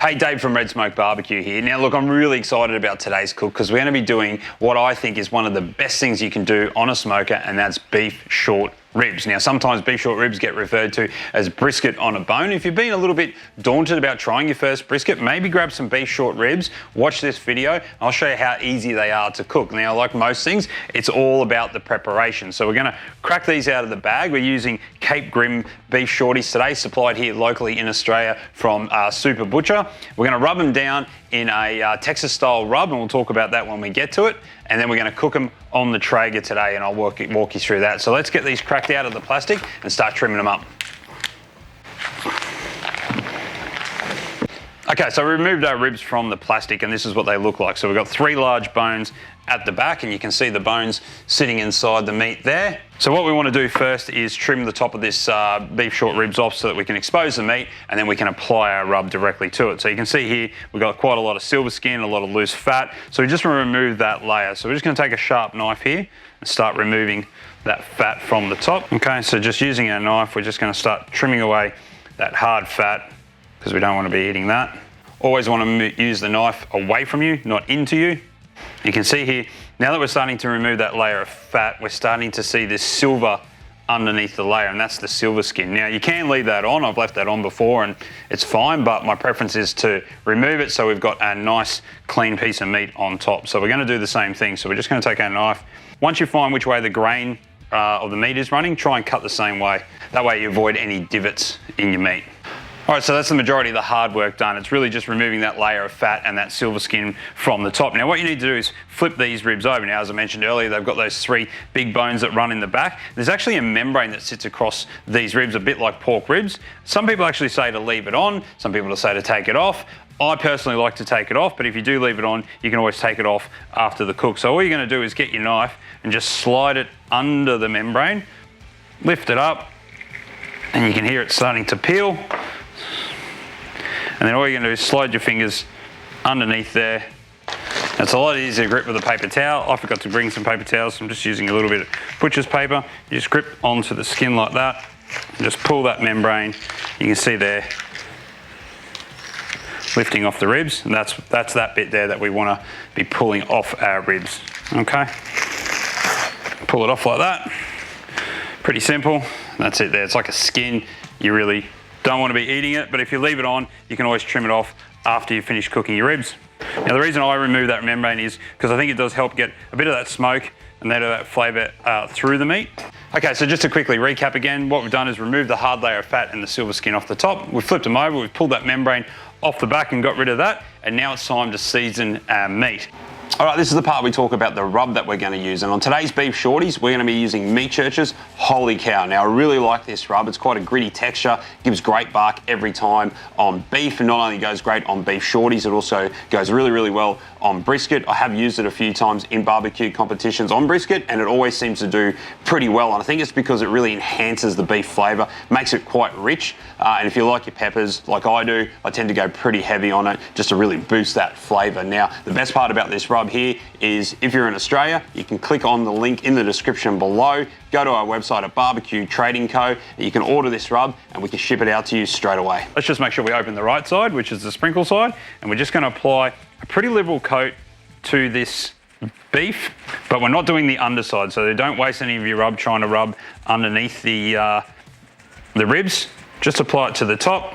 Hey, Dave from Red Smoke Barbecue here. Now look, I'm really excited about today's cook because we're going to be doing what I think is one of the best things you can do on a smoker, and that's beef short ribs. Now sometimes beef short ribs get referred to as brisket on a bone. If you've been a little bit daunted about trying your first brisket, maybe grab some beef short ribs, watch this video, and I'll show you how easy they are to cook. Now like most things, it's all about the preparation. So we're going to crack these out of the bag. We're using Cape Grim beef shorties today, supplied here locally in Australia from Super Butcher. We're going to rub them down in a Texas style rub, and we'll talk about that when we get to it. And then we're going to cook them on the Traeger today, and I'll walk you through that. So let's get these cracked out of the plastic and start trimming them up. Okay, so we removed our ribs from the plastic, and this is what they look like. So we've got 3 large bones at the back, and you can see the bones sitting inside the meat there. So what we want to do first is trim the top of this beef short ribs off so that we can expose the meat, and then we can apply our rub directly to it. So you can see here we've got quite a lot of silver skin, a lot of loose fat, so we just want to remove that layer. So we're just going to take a sharp knife here and start removing that fat from the top. Okay, so just using our knife, we're just going to start trimming away that hard fat because we don't want to be eating that. Always want to use the knife away from you, not into you. You can see here, now that we're starting to remove that layer of fat, we're starting to see this silver underneath the layer, and that's the silver skin. Now you can leave that on, I've left that on before and it's fine, but my preference is to remove it so we've got a nice clean piece of meat on top. So we're going to do the same thing. So we're just going to take our knife. Once you find which way the grain of the meat is running, try and cut the same way. That way you avoid any divots in your meat. All right, so that's the majority of the hard work done. It's really just removing that layer of fat and that silver skin from the top. Now what you need to do is flip these ribs over. Now as I mentioned earlier, they've got those 3 big bones that run in the back. There's actually a membrane that sits across these ribs, a bit like pork ribs. Some people actually say to leave it on, some people say to take it off. I personally like to take it off, but if you do leave it on, you can always take it off after the cook. So all you're going to do is get your knife and just slide it under the membrane, lift it up, and you can hear it starting to peel. And then all you're going to do is slide your fingers underneath there. It's a lot easier to grip with a paper towel. I forgot to bring some paper towels, so I'm just using a little bit of butcher's paper. You just grip onto the skin like that and just pull that membrane. You can see there lifting off the ribs, and that's that bit there that we want to be pulling off our ribs. Okay, pull it off like that. Pretty simple. That's it there. It's like a skin. You really don't want to be eating it, but if you leave it on, you can always trim it off after you finish cooking your ribs. Now the reason I remove that membrane is because I think it does help get a bit of that smoke and a bit of that flavour through the meat. Okay, so just to quickly recap again, what we've done is remove the hard layer of fat and the silver skin off the top. We've flipped them over, we've pulled that membrane off the back and got rid of that, and now it's time to season our meat. All right, this is the part we talk about the rub that we're going to use, and on today's beef shorties we're going to be using Meat Church's Holy Cow. Now I really like this rub. It's quite a gritty texture, gives great bark every time on beef, and not only goes great on beef shorties, it also goes really well on brisket. I have used it a few times in barbecue competitions on brisket, and it always seems to do pretty well, and I think it's because it really enhances the beef flavour, makes it quite rich, and if you like your peppers like I do, I tend to go pretty heavy on it just to really boost that flavour. Now the best part about this rub here is if you're in Australia, you can click on the link in the description below, go to our website at Barbecue Trading Co, and you can order this rub and we can ship it out to you straight away. Let's just make sure we open the right side, which is the sprinkle side, and we're just going to apply a pretty liberal coat to this beef, but we're not doing the underside, so don't waste any of your rub trying to rub underneath the ribs. Just apply it to the top.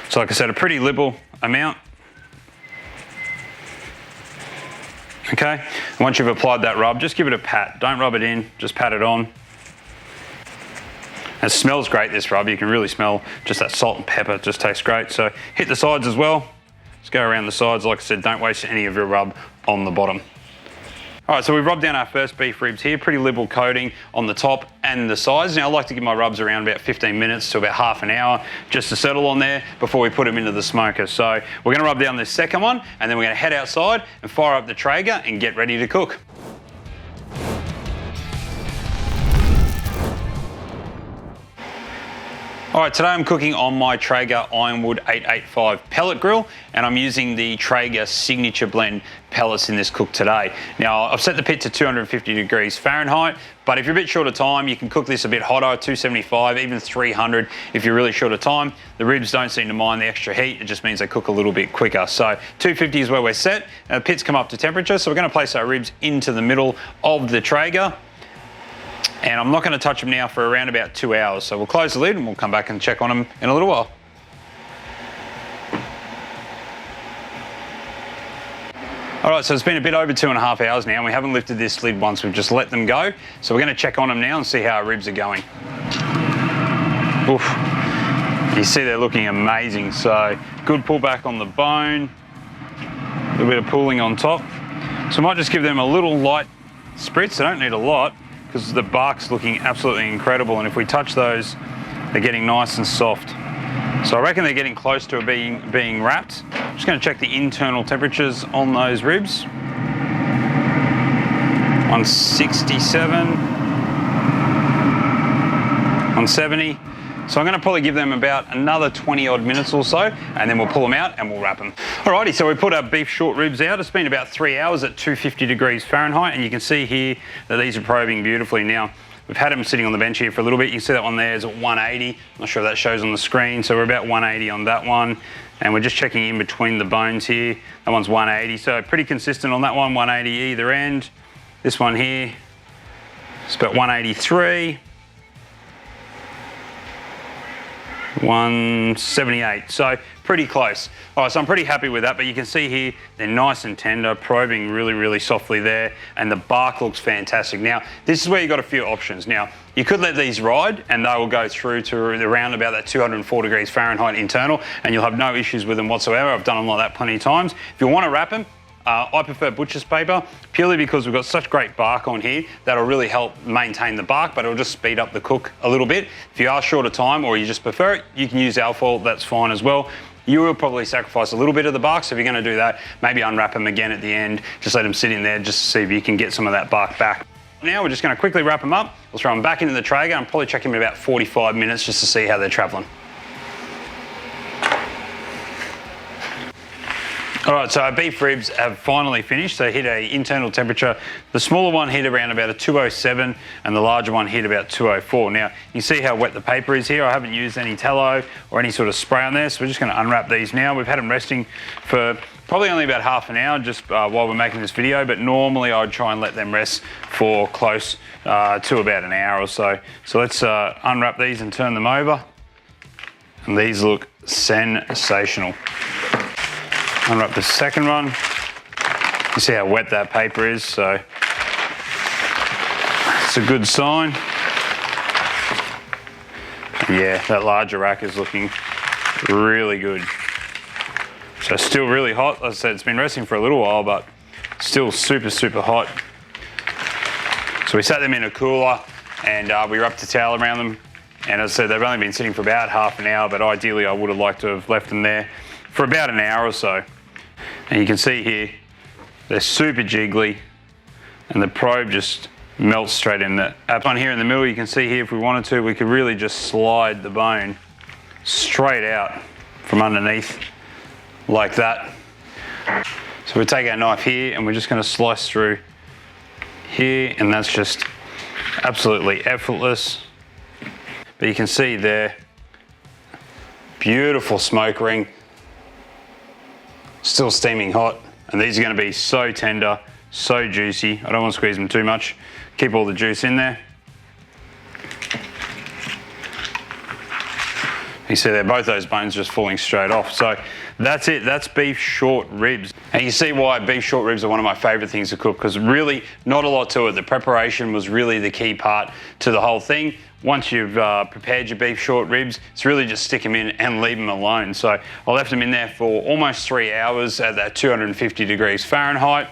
So like I said, a pretty liberal amount. Okay, once you've applied that rub, just give it a pat. Don't rub it in, just pat it on. It smells great, this rub. You can really smell just that salt and pepper. It just tastes great. So hit the sides as well. Just go around the sides. Like I said, don't waste any of your rub on the bottom. All right, so we've rubbed down our first beef ribs here, pretty liberal coating on the top and the sides. Now I like to give my rubs around about 15 minutes to about half an hour just to settle on there before we put them into the smoker. So we're gonna rub down this second one, and then we're gonna head outside and fire up the Traeger and get ready to cook. All right, today I'm cooking on my Traeger Ironwood 885 pellet grill, and I'm using the Traeger Signature Blend pellets in this cook today. Now, I've set the pit to 250 degrees Fahrenheit, but if you're a bit short of time, you can cook this a bit hotter, 275, even 300 if you're really short of time. The ribs don't seem to mind the extra heat, it just means they cook a little bit quicker. So 250 is where we're set, and the pit's come up to temperature, so we're gonna place our ribs into the middle of the Traeger. And I'm not going to touch them now for around about 2 hours. So we'll close the lid and we'll come back and check on them in a little while. All right, so it's been a bit over 2.5 hours now and we haven't lifted this lid once, we've just let them go. So we're going to check on them now and see how our ribs are going. Oof. You see they're looking amazing. So good pullback on the bone, a little bit of pulling on top. So I might just give them a little light spritz. They don't need a lot, because the bark's looking absolutely incredible, and if we touch those, they're getting nice and soft. So I reckon they're getting close to being wrapped. I'm just going to check the internal temperatures on those ribs. 167, 170. So I'm going to probably give them about another 20 odd minutes or so, and then we'll pull them out and we'll wrap them. Alrighty, so we put our beef short ribs out. It's been about 3 hours at 250 degrees Fahrenheit, and you can see here that these are probing beautifully. Now, we've had them sitting on the bench here for a little bit. You can see that one there is at 180. I'm not sure if that shows on the screen. So we're about 180 on that one, and we're just checking in between the bones here. That one's 180, so pretty consistent on that one, 180 either end. This one here, it's about 183. 178, so pretty close. All right, so I'm pretty happy with that, but you can see here, they're nice and tender, probing really, really softly there, and the bark looks fantastic. Now, this is where you've got a few options. Now, you could let these ride, and they will go through to around about that 204 degrees Fahrenheit internal, and you'll have no issues with them whatsoever. I've done them like that plenty of times. If you want to wrap them, I prefer butcher's paper, purely because we've got such great bark on here that'll really help maintain the bark, but it'll just speed up the cook a little bit. If you are short of time or you just prefer it, you can use alfoil, that's fine as well. You will probably sacrifice a little bit of the bark, so if you're going to do that, maybe unwrap them again at the end, just let them sit in there just to see if you can get some of that bark back. Now we're just going to quickly wrap them up. We'll throw them back into the Traeger and probably check them in about 45 minutes just to see how they're travelling. All right, so our beef ribs have finally finished. They hit an internal temperature. The smaller one hit around about a 207 and the larger one hit about 204. Now, you see how wet the paper is here. I haven't used any tallow or any sort of spray on there, so we're just gonna unwrap these now. We've had them resting for probably only about half an hour just while we're making this video, but normally I'd try and let them rest for close to about an hour or so. So let's unwrap these and turn them over. And these look sensational. Unwrap the second one. You see how wet that paper is, so it's a good sign. Yeah, that larger rack is looking really good. So still really hot. As I said, it's been resting for a little while, but still super, super hot. So we sat them in a cooler and we wrapped a towel around them. And as I said, they've only been sitting for about half an hour, but ideally I would have liked to have left them there for about an hour or so. And you can see here, they're super jiggly and the probe just melts straight in. The one here in the middle, you can see here if we wanted to, we could really just slide the bone straight out from underneath like that. So we take our knife here and we're just going to slice through here, and that's just absolutely effortless. But you can see there, beautiful smoke ring. Still steaming hot, and these are going to be so tender, so juicy. I don't want to squeeze them too much. Keep all the juice in there. You see there, both those bones just falling straight off. So that's it, that's beef short ribs. And you see why beef short ribs are one of my favorite things to cook, because really not a lot to it. The preparation was really the key part to the whole thing. Once you've prepared your beef short ribs, it's really just stick them in and leave them alone. So I left them in there for almost 3 hours at that 250 degrees Fahrenheit.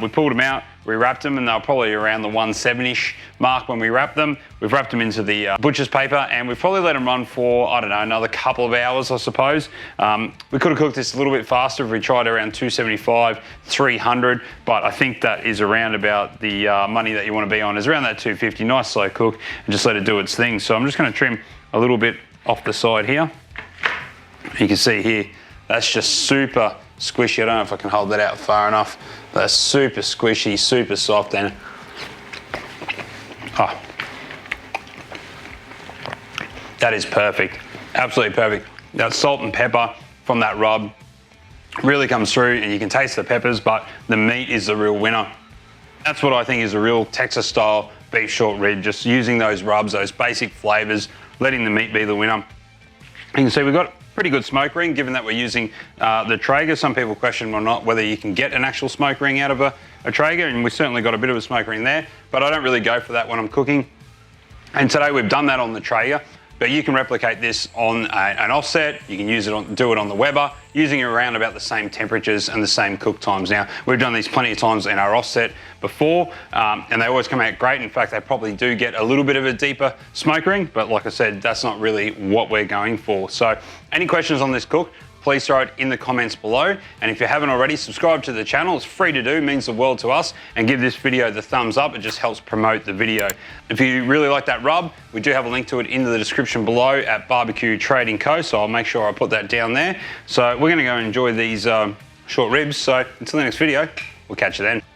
We pulled them out, we wrapped them, and they were probably around the 170-ish mark when we wrapped them. We've wrapped them into the butcher's paper, and we've probably let them run for, I don't know, another couple of hours, I suppose. We could have cooked this a little bit faster if we tried around 275, 300, but I think that is around about the money that you want to be on, is around that 250, nice slow cook, and just let it do its thing. So I'm just going to trim a little bit off the side here. You can see here, that's just super squishy. I don't know if I can hold that out far enough. That's super squishy, super soft, and oh, that is perfect, absolutely perfect. That salt and pepper from that rub really comes through, and you can taste the peppers, but the meat is the real winner. That's what I think is a real Texas style beef short rib, just using those rubs, those basic flavors, letting the meat be the winner. You can see we've got pretty good smoke ring, given that we're using the Traeger. Some people question or not whether you can get an actual smoke ring out of a Traeger, and we certainly got a bit of a smoke ring there, but I don't really go for that when I'm cooking. And today we've done that on the Traeger, but you can replicate this on an offset. You can use it do it on the Weber, using it around about the same temperatures and the same cook times. Now, we've done these plenty of times in our offset before, and they always come out great. In fact, they probably do get a little bit of a deeper smoke ring, but like I said, that's not really what we're going for. So any questions on this cook, please throw it in the comments below. And if you haven't already, subscribe to the channel. It's free to do, means the world to us. And give this video the thumbs up. It just helps promote the video. If you really like that rub, we do have a link to it in the description below at Barbecue Trading Co. So I'll make sure I put that down there. So we're gonna go enjoy these short ribs. So until the next video, we'll catch you then.